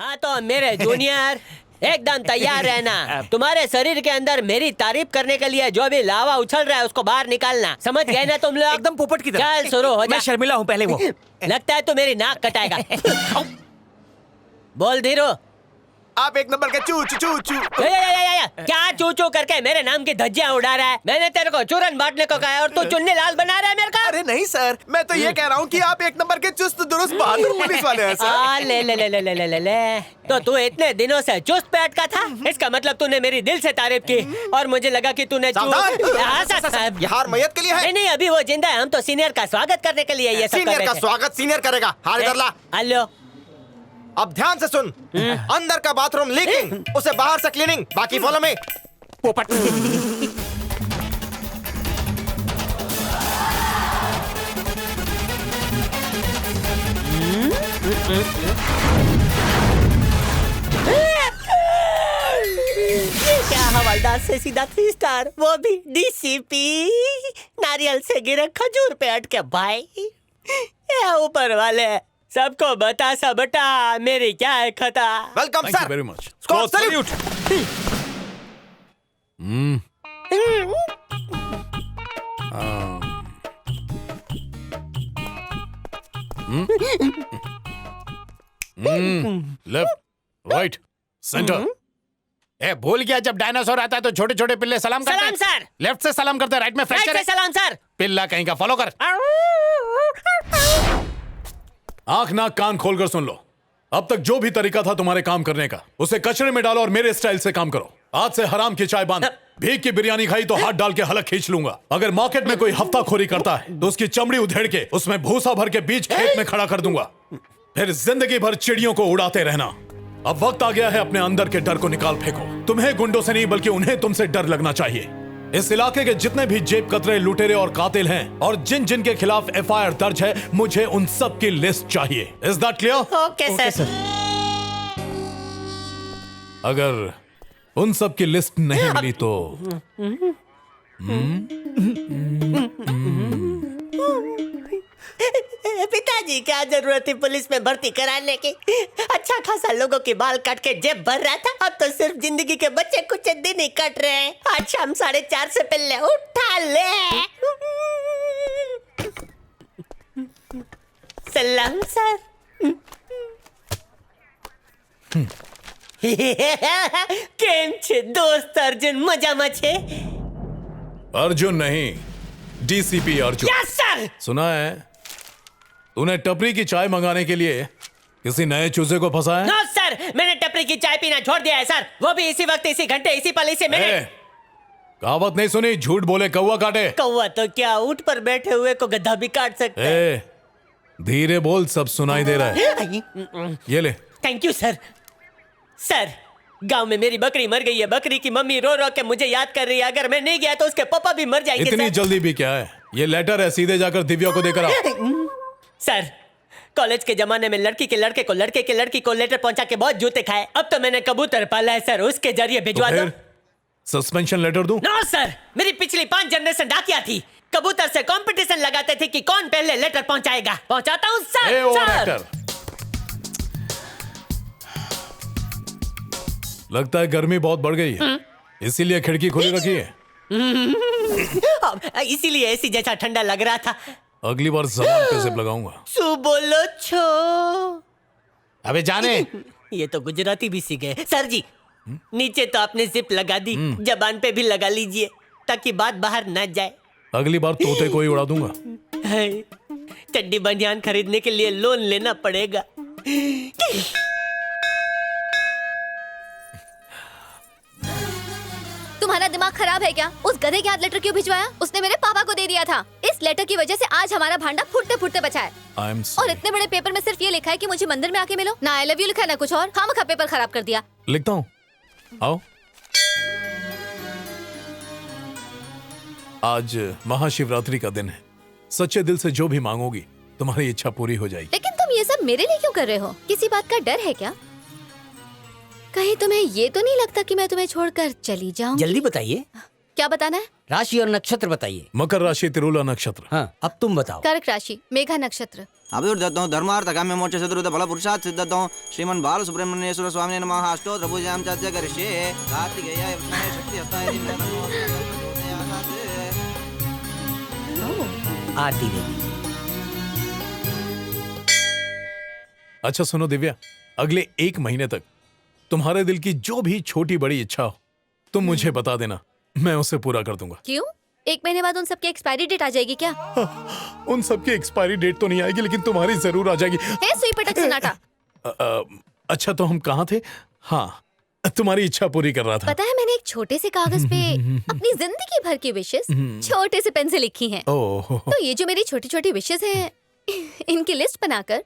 हाँ तो मेरे जूनियर एकदम तैयार रहना। तुम्हारे शरीर के अंदर मेरी तारीफ करने के लिए जो भी लावा उछल रहा है उसको बाहर निकालना, समझ गए ना तुम लोग? एकदम पोपट की तरह। चल शुरू हो जा। मैं शर्मिला हूँ पहले वो। लगता है तू मेरी नाक कटाएगा। बोल धीरू। आप एक नंबर के चू चू चू चू। क्या चू चू करके मेरे नाम की धज्जियां उड़ा रहा है? मैंने तेरे को चूरन बांटने को कहा है और तू चुन्नी लाल बना रहा है मेरे को। अरे नहीं सर, मैं तो ये कह रहा हूँ कि आप एक नंबर के चुस्त दुरुस्त बहादुर पुलिस वाले हैं सर। ले ले ले ले ले ले ले ले। तो तू इतने दिनों से चुस्त पे अटका था, इसका मतलब तूने मेरी दिल से तारीफ की और मुझे लगा कि तूने ये हार मैयत के लिए है। नहीं अभी वो जिंदा है, हम तो सीनियर का स्वागत करने के लिए ये सब कर सीनियर रहे का थे। स्वागत सीनियर करेगा। हार इधर ला। हेलो अब ध्यान से सुन, अंदर का बाथरूम लीकिंग, उसे बाहर से क्लीनिंग, बाकी फॉलो में। पोपट। क्या हवालदार से सीधा 3 स्टार, वो भी डीसीपी। नारियल से गिरे खजूर पे अटके भाई। ये ऊपर वाले सबको बता सा बटा मेरी क्या है खता। Welcome Thank you sir. very much. Squad Squad salute. Left right centre. ए भूल गया, जब डायनासोर आता है तो छोटे छोटे पिल्ले सलाम करते हैं। सलाम सर। लेफ्ट से सलाम करते हैं, राइट में राइट फ्रैक्चर से है। सलाम सर। पिल्ला कहीं का, फॉलो कर। आंख नाक कान खोलकर सुन लो। अब तक जो भी तरीका था तुम्हारे काम करने का, उसे कचरे में डालो और मेरे स्टाइल से काम करो। आज से हराम की चाय बंद। भीख की बिरयानी खाई तो हाथ डाल के हलक खींच लूंगा। अगर मार्केट में कोई हफ्ताखोरी करता है तो उसकी चमड़ी उधेड़ के उसमें भूसा भर के बीच खेत में खड़ा कर दूंगा। फिर जिंदगी भर चिड़ियों को उड़ाते रहना। अब वक्त आ गया है अपने अंदर के डर को निकाल फेंको। तुम्हें गुंडों से नहीं बल्कि उन्हें तुमसे डर लगना चाहिए। इस इलाके के जितने भी जेब कतरे, लुटेरे और कातिल हैं और जिन जिन के खिलाफ एफआईआर दर्ज है, मुझे उन सब की लिस्ट चाहिए। Is that clear? Okay sir. अगर उन सब की लिस्ट नहीं मिली तो पिताजी क्या जरूरत थी पुलिस में भर्ती कराने की? अच्छा खासा लोगों के बाल काट के जेब भर रहा था, अब तो सिर्फ जिंदगी के बच्चे कुछ दिन ही कट रहे हैं। आज शाम 4:30 से पहले उठा ले। सलाम सर। केम छे दोस्त अर्जुन, मजाમાં છે? अर्जुन नहीं, डीसीपी अर्जुन। Yes sir. सुना है तूने टपरी की चाय मंगाने के लिए किसी नए चूजे को फंसाया? नो सर, मैंने टपरी की चाय पीना छोड़ दिया है सर। वो भी इसी वक्त, इसी घंटे, इसी पल, इसी मिनट। कहावत नहीं सुनी, झूठ बोले कौवा काटे। कौवा तो क्या, ऊंट पर बैठे हुए को गधा भी काट सकता है। धीरे बोल, सब सुनाई दे रहा है। ये ले। Thank you sir. सर, गांव में मेरी बकरी मर गई है। बकरी की मम्मी रो रो के मुझे याद कर रही है। अगर मैं नहीं गया तो उसके पापा भी मर जाएंगे। इतनी सर। जल्दी भी क्या है? ये लेटर है, सीधे जाकर दिव्या को देकर आओ। सर, कॉलेज के जमाने में लड़की के लड़के को, लड़के के लड़की को लेटर पहुंचा के बहुत जूते खाए। अब तो मैंने कबूतर पाला है सर, उसके जरिए भिजवा दो। सस्पेंशन लेटर दूं? नो सर, मेरी पिछली 5 जनरेशन डाकिया थी। कबूतर से कंपटीशन लगाते थे कि कौन पहले लेटर पहुंचाएगा। पहुंचाता हूं सर। ए, ओवर सर। एक्टर। लगता है गर्मी बहुत बढ़ गई है, इसीलिए खिड़की खुली रखी है। इसीलिए एसी जैसा ठंडा लग रहा था। अगली बार जबान पे जिप लगाऊंगा। सु बोलो छो। अबे जाने। ये तो गुजराती भी सीख गए। सर जी, नीचे तो आपने जिप लगा दी, जबान पे भी लगा लीजिए ताकि बात बाहर न जाए। अगली बार तोते को ही उड़ा दूंगा। चड्डी बनियान खरीदने के लिए लोन लेना पड़ेगा। तुम्हारा दिमाग खराब है क्या? उस गधे के हाथ लेटर क्यों भिजवाया? उसने मेरे पापा को दे दिया था। इस लेटर की वजह से आज हमारा भांडा फूटते फूटते बचा है। और इतने बड़े पेपर में सिर्फ ये लिखा है कि मुझे मंदिर में आके मिलो। ना आई लव यू लिखा है ना कुछ और। खामखा पेपर खराब कर दिया। लिखता हूँ, आओ। आज महाशिवरात्रि का दिन है। सच्चे दिल से जो भी मांगोगी तुम्हारी इच्छा पूरी हो जाएगी। लेकिन तुम ये सब मेरे लिए क्यों कर रहे हो? किसी बात का डर है क्या? कहीं तुम्हें ये तो नहीं लगता कि मैं तुम्हें छोड़कर चली जाऊं? जल्दी बताइए। क्या बताना है? राशि और नक्षत्र बताइए। मकर राशि, तिरुला नक्षत्र। हाँ, अब तुम बताओ। कर्क राशि, मेघा नक्षत्र। अभिवृद्धौ धर्मार्थ काम्य मोक्ष चतुर्विध फल पुरुषार्थ सिद्धौ श्रीमन् बाल सुब्रह्मण्येश्वर स्वामिने नमः। अष्टोत्तर पूजां च करिष्ये। कार्तिकेयाय विष्णवे शक्ति हस्ताय आरती देवी। अच्छा सुनो दिव्या, अगले 1 महीने तक तुम्हारे दिल की जो भी छोटी बड़ी इच्छा हो तुम मुझे बता देना, मैं उसे पूरा कर दूंगा। क्यों? 1 महीने बाद उन सबकी एक्सपायरी डेट आ जाएगी क्या? उन सबकी एक्सपायरी डेट तो नहीं आएगी, लेकिन तुम्हारी जरूर आ जाएगी। है सुई पटक सन्नाटा। अच्छा तो हम कहाँ थे? हाँ, तुम्हारी इच्छा पूरी कर रहा था। पता है मैंने एक छोटे से कागज पे अपनी जिंदगी भर की विशेष छोटे से पेन से लिखी हैं। ओह, तो ये जो मेरी छोटी छोटी विशेष हैं, इनकी लिस्ट बनाकर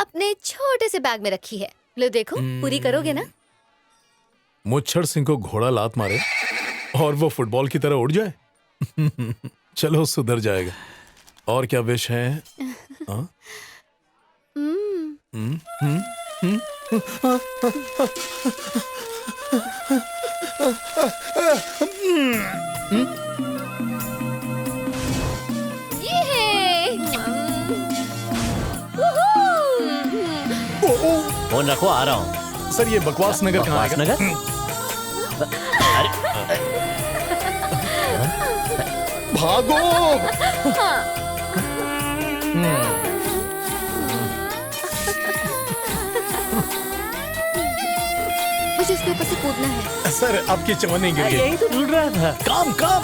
अपने छोटे से बैग में रखी है। लो देखो, पूरी करोगे ना? मुच्छर सिंह को घोड़ा लात मारे और वो फुटबॉल की तरह उड़ जाए। चलो सुधर जाएगा। और क्या विश है? हाँ? ये है। फोन रखो, आ रहा हूँ। सर ये बकवास नगर कहाँ आएगा? नगर? भागो! मुझे इसके ऊपर से कूदना है। सर आपकी चवन्नी गिर गई। यही तो ढूंढ रहा था। काम काम।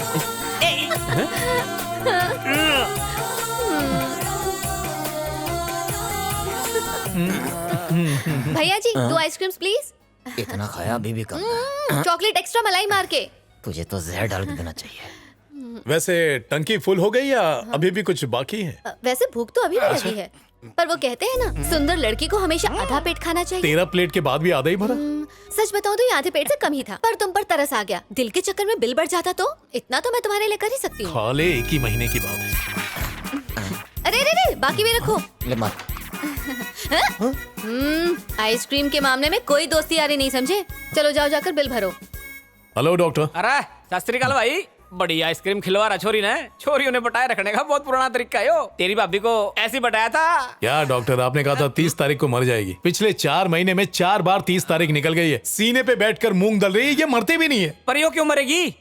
भैया जी 2 आइसक्रीम्स प्लीज। इतना खाया अभी भी कम। चॉकलेट एक्स्ट्रा मलाई मार के। तुझे तो जहर डाल के देना चाहिए। वैसे टंकी फुल हो गई या अभी भी कुछ बाकी है? वैसे भूख तो अभी भी लगी है, पर वो कहते हैं ना, सुंदर लड़की को हमेशा आधा पेट खाना चाहिए। 13 प्लेट के बाद भी आधा ही भरा? सच बताऊं तो ये आधे पेट से कम ही था, पर तुम पर तरस आ गया। दिल के चक्कर में बिल बढ़ जाता तो इतना तो मैं तुम्हारे लिए कर ही सकती हूँ। खा ले, 1 ही महीने की बात है। अरे रे रे, बाकी भी रखो। ले मत। आइसक्रीम के मामले में कोई दोस्ती यारी नहीं, समझे? चलो जाओ, जाकर बिल भरो। Hello doctor. अरे सत श्री अकाल भाई, बड़ी आइसक्रीम खिलवा रहा छोरी ने। छोरियों ने बटाए रखने का बहुत पुराना तरीका है। तेरी भाभी को ऐसी बटाया था क्या डॉक्टर? आपने कहा था 30 तारीख को मर जाएगी। पिछले 4 महीने में 4 बार 30 तारीख निकल गई है। सीने पे बैठकर मूंग दल रही है, ये मरती भी नहीं है। पर यो क्यों मरेगी?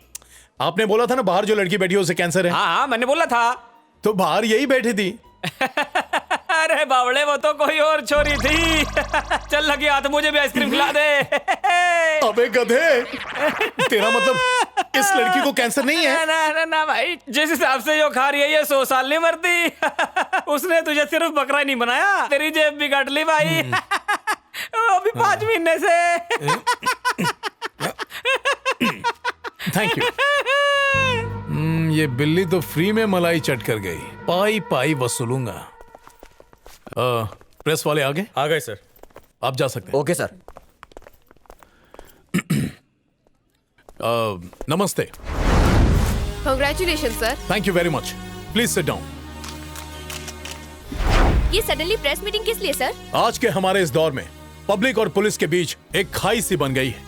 आपने बोला था ना बाहर जो लड़की बैठी है उसे कैंसर है। हाँ मैंने बोला था। तो बाहर यही बैठी थी। अरे बावड़े, वो तो कोई और छोरी थी। चल लगे हाथ, मुझे भी आइसक्रीम खिला दे। अबे गधे, तेरा मतलब इस लड़की को कैंसर नहीं है? ना भाई, जिस हिसाब से यो खा रही है ये 100 साल नहीं मरती। उसने तुझे सिर्फ बकरा ही नहीं बनाया, तेरी जेब भी काट ली भाई। वो भी 5 महीने से। Thank you. ये बिल्ली तो फ्री में मलाई चट कर गई। पाई पाई वसूलूंगा। प्रेस वाले आगे? आ गए सर। आप जा सकते हैं। Okay sir. नमस्ते। Congratulation sir. Thank you very much. Please sit down. ये सडनली प्रेस मीटिंग किस लिए सर? आज के हमारे इस दौर में पब्लिक और पुलिस के बीच एक खाई सी बन गई है।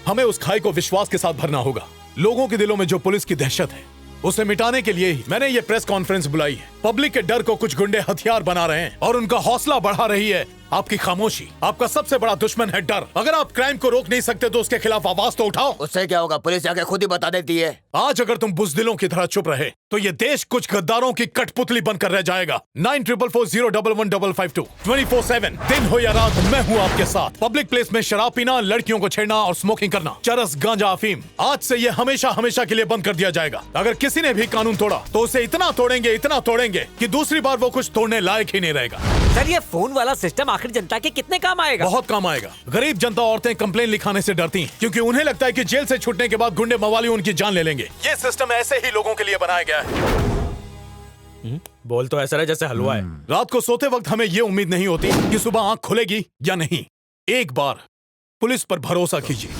हमें उस खाई को विश्वास के साथ भरना होगा। लोगों के दिलों में जो पुलिस की दहशत है उसे मिटाने के लिए ही मैंने ये प्रेस कॉन्फ्रेंस बुलाई है। पब्लिक के डर को कुछ गुंडे हथियार बना रहे हैं और उनका हौसला बढ़ा रही है आपकी खामोशी। आपका सबसे बड़ा दुश्मन है डर। अगर आप क्राइम को रोक नहीं सकते तो उसके खिलाफ आवाज तो उठाओ। उससे क्या होगा? पुलिस आके खुद ही बता देती है। आज अगर तुम बुज़दिलों की तरह चुप रहे तो ये देश कुछ गद्दारों की कठपुतली बनकर रह जाएगा। 9444011552 24/7 दिन हो या रात मैं हूँ आपके साथ। पब्लिक प्लेस में शराब पीना, लड़कियों को छेड़ना और स्मोकिंग करना, चरस, गांजा, अफीम, आज से ये हमेशा हमेशा के लिए बंद कर दिया जाएगा। अगर किसी ने भी कानून तोड़ा तो उसे इतना तोड़ेंगे कि दूसरी बार वो कुछ तोड़ने लायक ही नहीं रहेगा। सर ये फोन वाला सिस्टम आखिर जनता के कितने काम आएगा? बहुत काम आएगा। गरीब जनता, औरतें कंप्लेन लिखाने से डरती हैं क्योंकि उन्हें लगता है कि जेल से छूटने के बाद गुंडे मवाली उनकी जान ले लेंगे। ये सिस्टम ऐसे ही लोगों के लिए बनाया गया है। बोल तो ऐसा है जैसे हलवा है। रात को सोते वक्त हमें ये उम्मीद नहीं होती कि सुबह आंख खुलेगी या नहीं। एक बार पुलिस पर भरोसा कीजिए।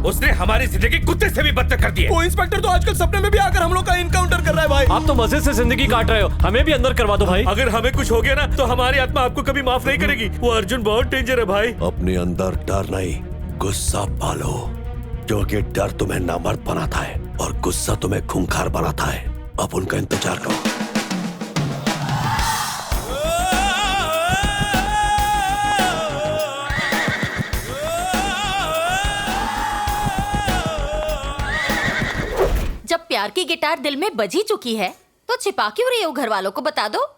उसने हमारी जिंदगी कुत्ते से भी बदतर कर दी है। वो इंस्पेक्टर तो आजकल सपने में भी आकर हम लोग का इनकाउंटर कर रहा है भाई। आप तो मजे से जिंदगी काट रहे हो, हमें भी अंदर करवा दो भाई। अगर हमें कुछ हो गया ना तो हमारी आत्मा आपको कभी माफ नहीं करेगी। वो अर्जुन बहुत डेंजर है भाई। अपने अंदर डर नहीं, गुस्सा पालो, क्योंकि डर तुम्हें नामर्द बनाता है और गुस्सा तुम्हें खूंखार बनाता है। अब उनका इंतजार करो। जब प्यार की गिटार दिल में बज ही चुकी है तो छिपा क्यों रही हो? घर वालों को बता दो।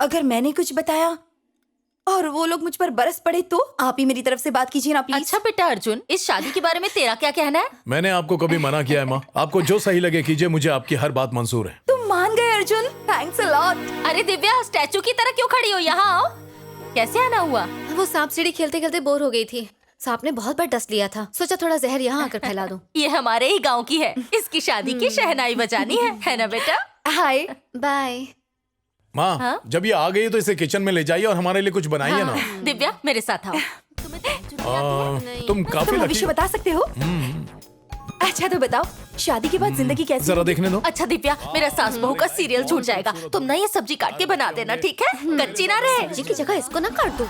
अगर मैंने कुछ बताया और वो लोग मुझ पर बरस पड़े तो आप ही मेरी तरफ से बात कीजिए ना प्लीज। अच्छा बेटा अर्जुन, इस शादी के बारे में तेरा क्या कहना है? मैंने आपको कभी मना किया है माँ? आपको जो सही लगे कीजिए, मुझे आपकी हर बात मंजूर है। तुम मान गए अर्जुन, थैंक्स अ लॉट। अरे दिव्या, स्टैचू की तरह क्यों खड़ी हो? यहाँ आओ। कैसे आना हुआ? वो सांप सीढ़ी खेलते खेलते बोर हो गई थी। सांप ने बहुत बार डस लिया था, सोचा थोड़ा जहर यहाँ आकर फैला दूं। ये हमारे ही गांव की है, इसकी शादी की शहनाई बजानी है ना बेटा? Hi bye. माँ हाँ? जब ये आ गई तो इसे किचन में ले जाइए और हमारे लिए कुछ बनाइए ना। दिव्या मेरे साथ आओ। तुम काफी तुम भविष्य बता सकते हो? अच्छा तो बताओ, शादी के बाद जिंदगी कैसी? जरा देखने दो। अच्छा दिव्या, मेरा सास बहू का सीरियल छूट जाएगा। तुम ना ये सब्जी काट के बना देना, ठीक है? कच्ची ना रहे। सब्जी की जगह इसको ना काट दो।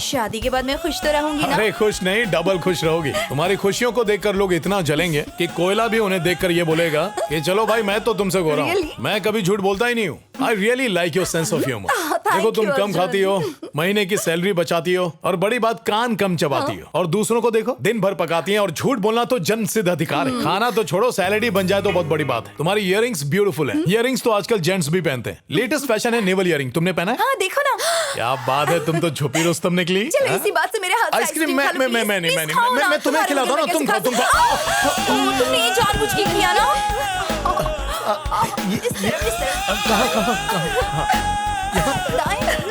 शादी के बाद मैं खुश तो रहूंगी ना? अरे खुश नहीं, डबल खुश रहोगी। तुम्हारी खुशियों को देखकर लोग इतना जलेंगे कि कोयला भी उन्हें देखकर ये बोलेगा कि चलो भाई मैं तो तुमसे गोरा हूँ। मैं कभी झूठ बोलता ही नहीं हूँ। I really like your sense of humour. देखो तुम कम खाती हो, महीने की सैलरी बचाती हो और बड़ी बात कान कम चबाती हो, और दूसरों को देखो दिन भर पकाती हैं। और झूठ बोलना तो जन्म सिद्ध अधिकार है। खाना तो छोड़ो, सैलरी बन जाए तो बहुत बड़ी बात है। तुम्हारी इयरिंग्स ब्यूटीफुल है। इयरिंग्स तो आजकल जेंट्स भी पहनते हैं। लेटेस्ट फैशन है नेवल इयरिंग। तुमने पहना है? हाँ देखो ना। क्या बात है, तुम तो छुपी रुस्तम निकली। चलो इसी बात से मेरे हाथ से आइसक्रीम मैं तुम्हें तुम्हारे खिलाता हूँ ना। तुम खाओ, तुम खाओ। तुमने ये जानबूझ के किया ना?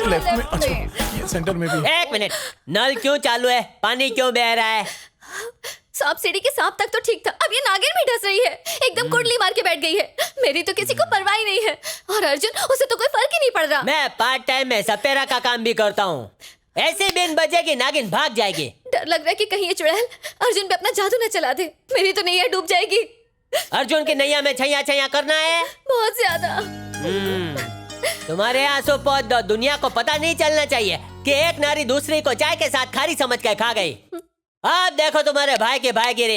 लेफ्ट में, अच्छा ये सेंटर में भी। एक मिनट, नल क्यों चालू है? पानी क्यों बह रहा है? सांप सीढ़ी के सांप तक तो ठीक था, अब ये नागिन भी डस रही है। एकदम कुंडली मार के बैठ गई है। मेरी तो किसी को परवाह ही नहीं है। और अर्जुन, उसे तो कोई फर्क ही नहीं पड़ रहा। मैं पार्ट टाइम में सपेरा का काम भी करता हूँ। ऐसे बिन बजेगी नागिन भाग जाएगी। डर लग रहा है कि कहीं ये चुड़ैल अर्जुन पे अपना जादू न चला दे। मेरी तो नैया डूब जाएगी। अर्जुन की नैया में छैया छैया करना है बहुत ज्यादा। तुम्हारे आंसू पौध दो। दुनिया को पता नहीं चलना चाहिए कि एक नारी दूसरी को चाय के साथ खारी समझ के खा गई। अब देखो तुम्हारे भाई के भाई गिरे।